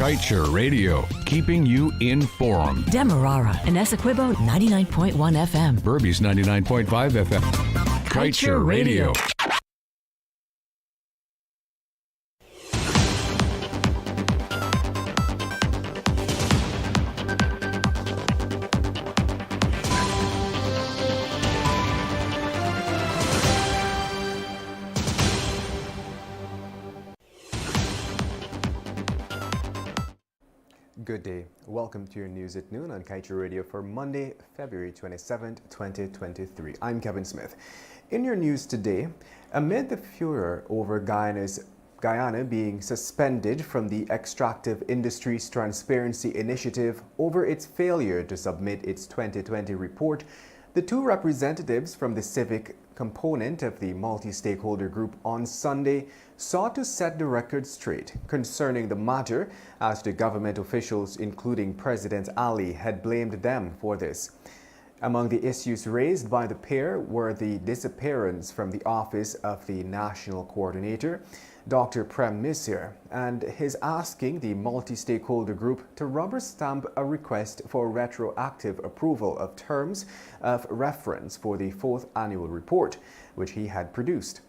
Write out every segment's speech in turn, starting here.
Kaieteur Radio, keeping you informed. Demerara and Essequibo 99.1 FM. Burbies 99.5 FM. Kaieteur Radio. Good day. Welcome to your news at noon on Kaieteur Radio for Monday, February 27, 2023. I'm Kevin Smith. In your news today, amid the furor over Guyana being suspended from the Extractive Industries Transparency Initiative over its failure to submit its 2020 report, the two representatives from the civic component of the multi-stakeholder group on Sunday sought to set the record straight concerning the matter, as the government officials, including President Ali, had blamed them for this. Among the issues raised by the pair were the disappearance from the office of the National Coordinator, Dr. Prem Misir, and his asking the multi-stakeholder group to rubber stamp a request for retroactive approval of terms of reference for the fourth annual report, which he had produced.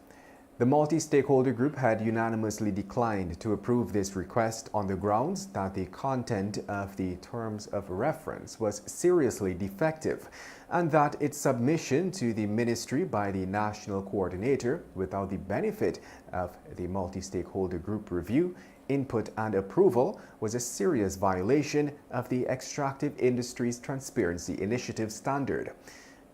The multi-stakeholder group had unanimously declined to approve this request on the grounds that the content of the terms of reference was seriously defective and that its submission to the ministry by the national coordinator without the benefit of the multi-stakeholder group review, input and approval was a serious violation of the Extractive Industries Transparency Initiative standard.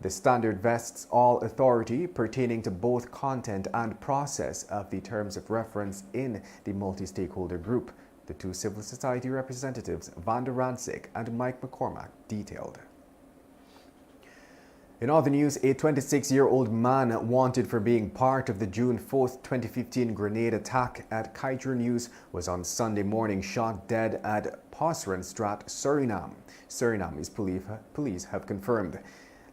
The standard vests all authority pertaining to both content and process of the terms of reference in the multi-stakeholder group, the two civil society representatives, Vanda Rancic and Mike McCormack, detailed. In other news, a 26-year-old man wanted for being part of the June 4, 2015 grenade attack at Kaieteur News was on Sunday morning shot dead at Posrenstraat, Suriname. Suriname's police have confirmed.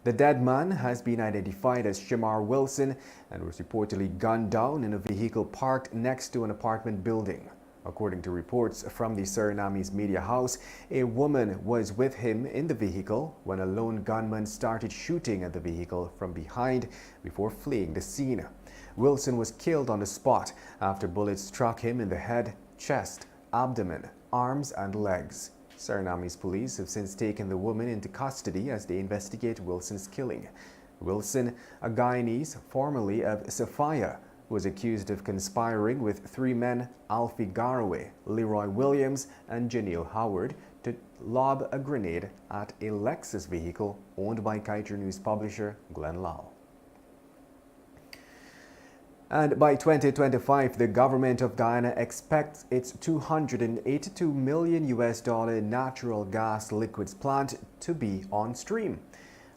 The dead man has been identified as Shamar Wilson and was reportedly gunned down in a vehicle parked next to an apartment building. According to reports from the Surinamese media house, a woman was with him in the vehicle when a lone gunman started shooting at the vehicle from behind before fleeing the scene. Wilson was killed on the spot after bullets struck him in the head, chest, abdomen, arms and legs. Surinamese police have since taken the woman into custody as they investigate Wilson's killing. Wilson, a Guyanese formerly of Sophia, was accused of conspiring with three men, Alfie Garaway, Leroy Williams and Janelle Howard, to lob a grenade at a Lexus vehicle owned by Kaieteur News publisher Glenn Lau. And by 2025, the government of Guyana expects its $282 million natural gas liquids plant to be on stream.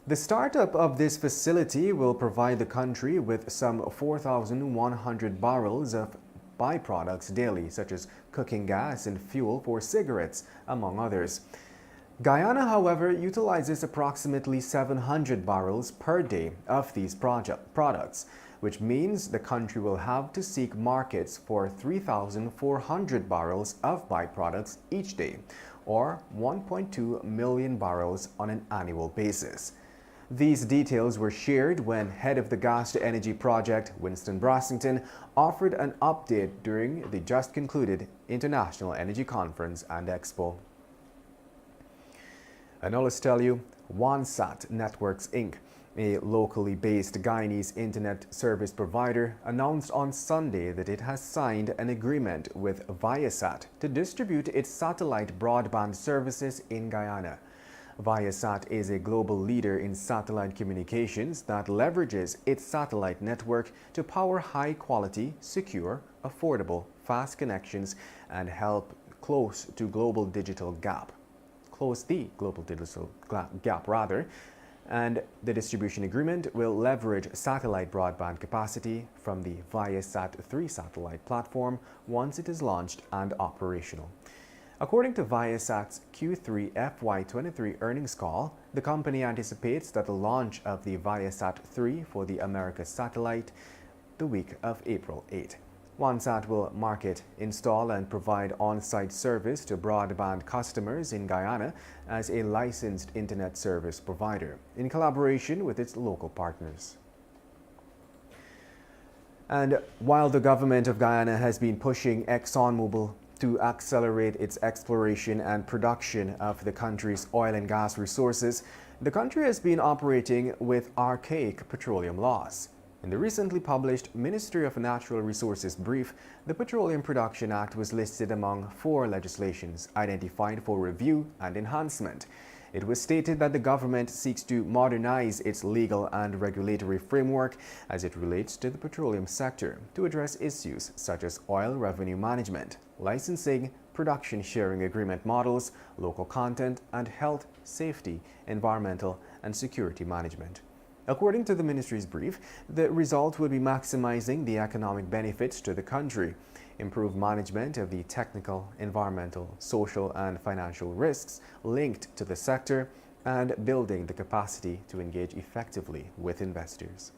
The startup of this facility will provide the country with some 4,100 barrels of byproducts daily, such as cooking gas and fuel for cigarettes, among others. Guyana, however, utilizes approximately 700 barrels per day of these products, which means the country will have to seek markets for 3,400 barrels of byproducts each day, or 1.2 million barrels on an annual basis. These details were shared when head of the Gas to Energy project, Winston Brassington, offered an update during the just concluded International Energy Conference and Expo. And now let's tell you, OneSat Networks Inc., a locally based Guyanese internet service provider, announced on Sunday that it has signed an agreement with Viasat to distribute its satellite broadband services in Guyana. Viasat is a global leader in satellite communications that leverages its satellite network to power high-quality, secure, affordable, fast connections and help close the global digital gap. And the distribution agreement will leverage satellite broadband capacity from the Viasat 3 satellite platform once it is launched and operational. According to Viasat's Q3 FY23 earnings call, the company anticipates that the launch of the Viasat 3 for the Americas satellite the week of April 8. OneSat will market, install and provide on-site service to broadband customers in Guyana as a licensed internet service provider in collaboration with its local partners. And while the government of Guyana has been pushing ExxonMobil to accelerate its exploration and production of the country's oil and gas resources, the country has been operating with archaic petroleum laws. In the recently published Ministry of Natural Resources brief, the Petroleum Production Act was listed among 4 legislations identified for review and enhancement. It was stated that the government seeks to modernize its legal and regulatory framework as it relates to the petroleum sector to address issues such as oil revenue management, licensing, production sharing agreement models, local content, and health, safety, environmental, and security management. According to the ministry's brief, the result would be maximizing the economic benefits to the country, improve management of the technical, environmental, social, and financial risks linked to the sector, and building the capacity to engage effectively with investors.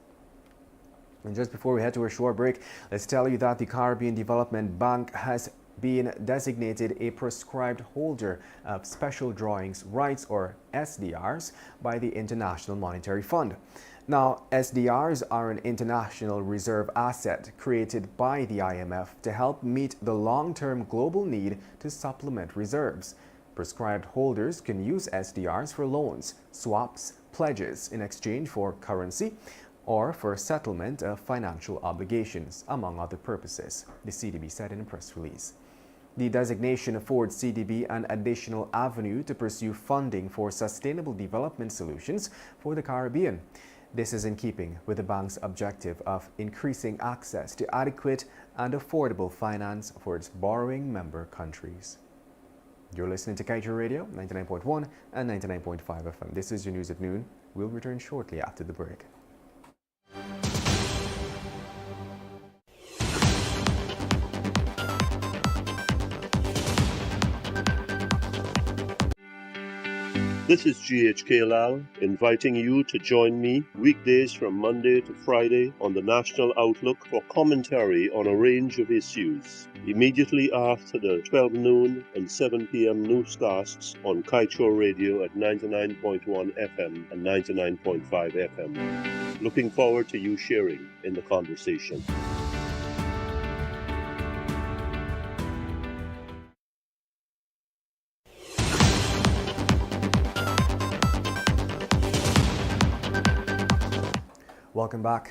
And just before we head to a short break, let's tell you that the Caribbean Development Bank has been designated a prescribed holder of special drawings rights, or SDRs, by the International Monetary Fund. Now, SDRs are an international reserve asset created by the IMF to help meet the long-term global need to supplement reserves. Prescribed holders can use SDRs for loans, swaps, pledges in exchange for currency, or for settlement of financial obligations, among other purposes, the CDB said in a press release. The designation affords CDB an additional avenue to pursue funding for sustainable development solutions for the Caribbean. This is in keeping with the bank's objective of increasing access to adequate and affordable finance for its borrowing member countries. You're listening to Kaieteur Radio, 99.1 and 99.5 FM. This is your news at noon. We'll return shortly after the break. This is GHK Lal inviting you to join me weekdays from Monday to Friday on the National Outlook for commentary on a range of issues, immediately after the 12 noon and 7 p.m. newscasts on Kaieteur Radio at 99.1 FM and 99.5 FM. Looking forward to you sharing in the conversation. Welcome back.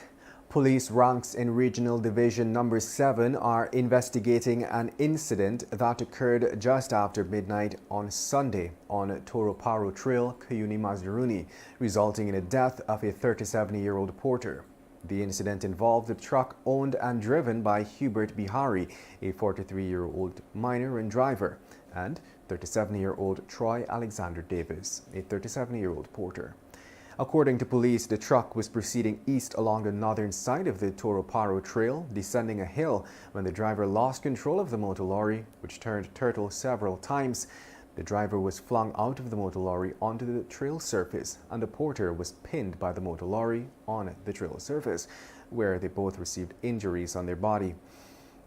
Police ranks in Regional Division Number 7 are investigating an incident that occurred just after midnight on Sunday on Toro Paro Trail, Kayuni Mazdaruni, resulting in the death of a 37-year-old porter. The incident involved a truck owned and driven by Hubert Bihari, a 43-year-old miner and driver, and 37-year-old Troy Alexander Davis, a 37-year-old porter. According to police, the truck was proceeding east along the northern side of the Toro Paro Trail, descending a hill when the driver lost control of the motor lorry, which turned turtle several times. The driver was flung out of the motor lorry onto the trail surface, and the porter was pinned by the motor lorry on the trail surface, where they both received injuries on their body.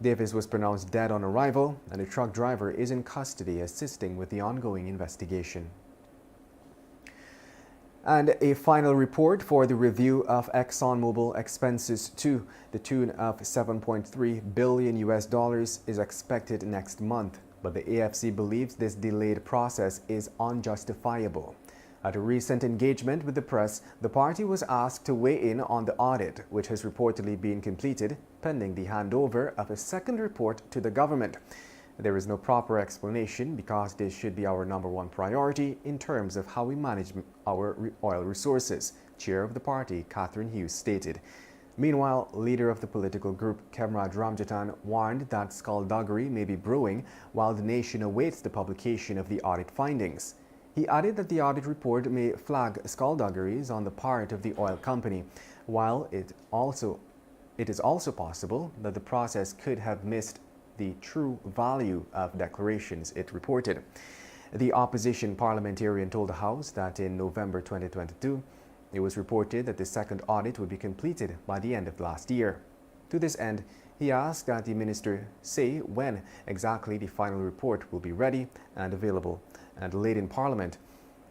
Davis was pronounced dead on arrival, and the truck driver is in custody assisting with the ongoing investigation. And a final report for the review of ExxonMobil expenses to the tune of $7.3 billion is expected next month, but the AFC believes this delayed process is unjustifiable. At a recent engagement with the press, the party was asked to weigh in on the audit, which has reportedly been completed, pending the handover of a second report to the government. There is no proper explanation because this should be our number one priority in terms of how we manage our oil resources, Chair of the party, Catherine Hughes, stated. Meanwhile, leader of the political group, Kemraj Ramjatan, warned that skullduggery may be brewing while the nation awaits the publication of the audit findings. He added that the audit report may flag skullduggeries on the part of the oil company, while it is also possible that the process could have missed the true value of declarations, it reported. The opposition parliamentarian told the House that in November 2022, it was reported that the second audit would be completed by the end of last year. To this end, He asked that the minister say when exactly the final report will be ready and available and laid in Parliament.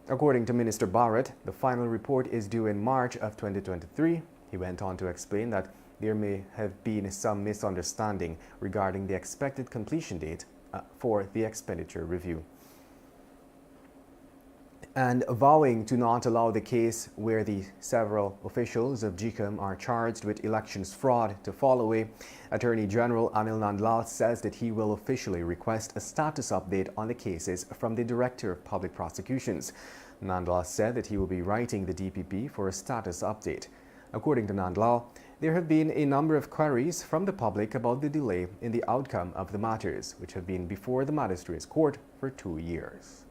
According to Minister Barrett, the final report is due in March of 2023. He went on to explain that there may have been some misunderstanding regarding the expected completion date for the expenditure review. And vowing to not allow the case where the several officials of GCOM are charged with elections fraud to fall away, Attorney General Anil Nandlal says that he will officially request a status update on the cases from the Director of Public Prosecutions. Nandlal said that he will be writing the DPP for a status update. According to Nandlal, there have been a number of queries from the public about the delay in the outcome of the matters, which have been before the Magistrates Court for 2 years.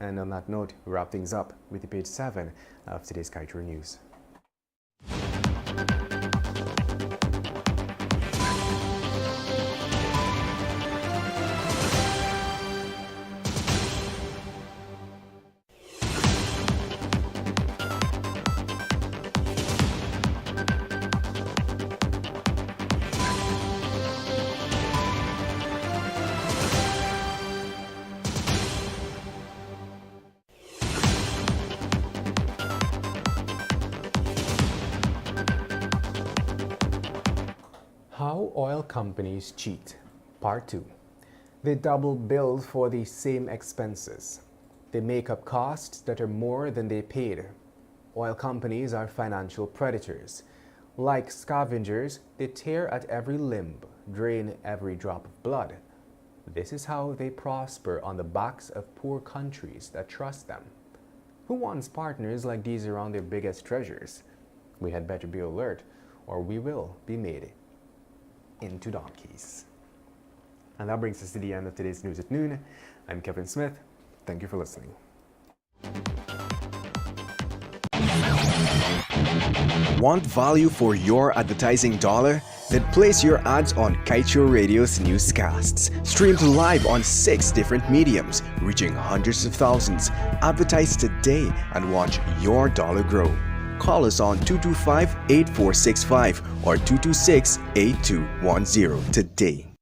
And on that note, we wrap things up with the page 7 of today's Kaieteur News. How oil companies cheat, Part 2. They double bill for the same expenses. They make up costs that are more than they paid. Oil companies are financial predators. Like scavengers, they tear at every limb, drain every drop of blood. This is how they prosper on the backs of poor countries that trust them. Who wants partners like these around their biggest treasures? We had better be alert, or we will be made into donkeys. And that brings us to the end of today's News at Noon. I'm Kevin Smith. Thank you for listening. Want value for your advertising dollar? Then place your ads on Kaieteur Radio's newscasts. Streamed live on 6 different mediums, reaching hundreds of thousands. Advertise today and watch your dollar grow. Call us on 225-8465 or 226-8210 today.